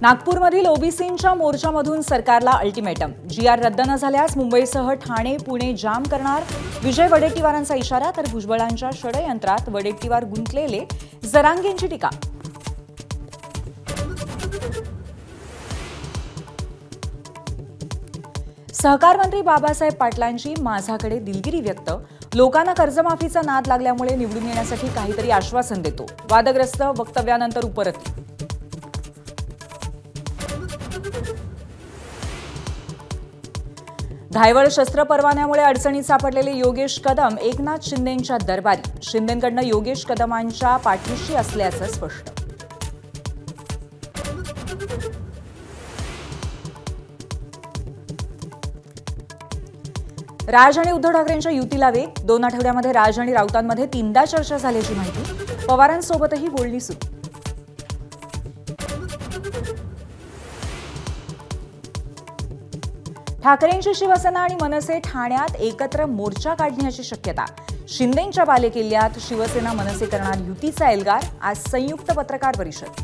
नागपूरमधील ओबीसींच्या मोर्चामधून सरकारला अल्टिमेटम। जीआर रद्द न झाल्यास मुंबईसह ठाणे पुणे जाम करणार। विजय वडेट्टीवारांचा इशारा, तर भुजबळांच्या षडयंत्रात वडेट्टीवार गुंतलेले, जरांगेंची टीका। सहकार मंत्री बाबासाहेब पाटलांची माझ्याकडे दिलगिरी व्यक्त। लोकांना कर्जमाफीचा नाद लागल्यामुळे निवडून येण्यासाठी काहीतरी आश्वासन देतो। वादग्रस्त वक्तव्यानंतर उपरती। धायवळ शस्त्र परवान्यामुळे अडचणीत सापडलेले योगेश कदम एकनाथ शिंदेंच्या दरबारी। शिंदेंकडून योगेश कदमांच्या पाठीशी असल्याचं स्पष्ट। राज आणि उद्धव ठाकरेंच्या युतीला वेग। 2 आठवड्यामध्ये राज आणि राऊतांमध्ये 3दा चर्चा झाल्याची माहिती। पवारांसोबतही बोलणी सुरू। ठाकरेंची शिवसेना आणि मनसे ठाण्यात एकत्र मोर्चा काढण्याची शक्यता। शिंदेंच्या बालेकिल्ल्यात शिवसेना मनसे करणार युतीचा एल्गार। आज संयुक्त पत्रकार परिषद।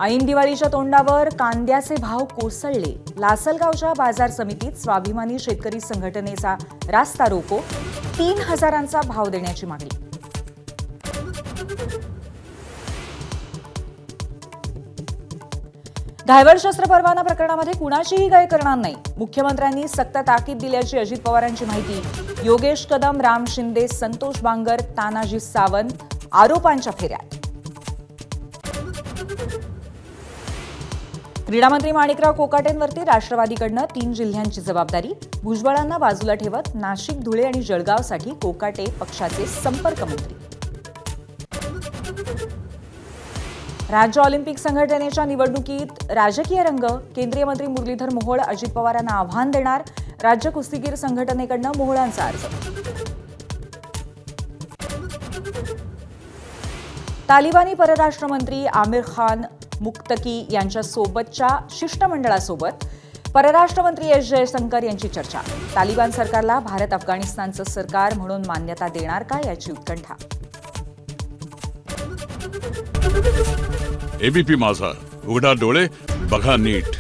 ऐन दिवाळीच्या तोंडावर कांद्याचे भाव कोसळले। लासलगावच्या बाजार समितीत स्वाभिमानी शेतकरी संघटनेचा रास्ता रोको। 3000चा भाव देण्याची मागणी। धायवळ शस्त्र परवाना प्रकरणामध्ये कुणाचीही गय करणार नाही। मुख्यमंत्र्यांनी सक्त ताकीद दिल्याची अजित पवारांची माहिती। योगेश कदम, राम शिंदे, संतोष बांगर, तानाजी सावंत आरोपांच्या फेऱ्यात। क्रीडामंत्री माणिकराव कोकाटेंवरती राष्ट्रवादीकडनं 3 जिल्ह्यांची जबाबदारी। भुजबळांना बाजूला ठेवत नाशिक, धुळे आणि जळगावसाठी कोकाटे पक्षाचे संपर्क मंत्री। राज्य ऑलिम्पिक संघटनेच्या निवडणुकीत राजकीय रंग। केंद्रीय मंत्री मुरलीधर मोहोळ अजित पवारांना आव्हान देणार। राज्य कुस्तीगीर संघटनेकडनं मोहोळांचा अर्ज। तालिबानी परराष्ट्र मंत्री आमिर खान मुक्तकी यांच्या सोबतच्या शिष्टमंडळासोबत परराष्ट्र मंत्री एस जयशंकर यांची चर्चा। तालिबान सरकारला भारत अफगाणिस्तानचं सरकार म्हणून मान्यता देणार का याची उत्कंठा। एबीपी माझा, उघडा डोळे बघा नीट।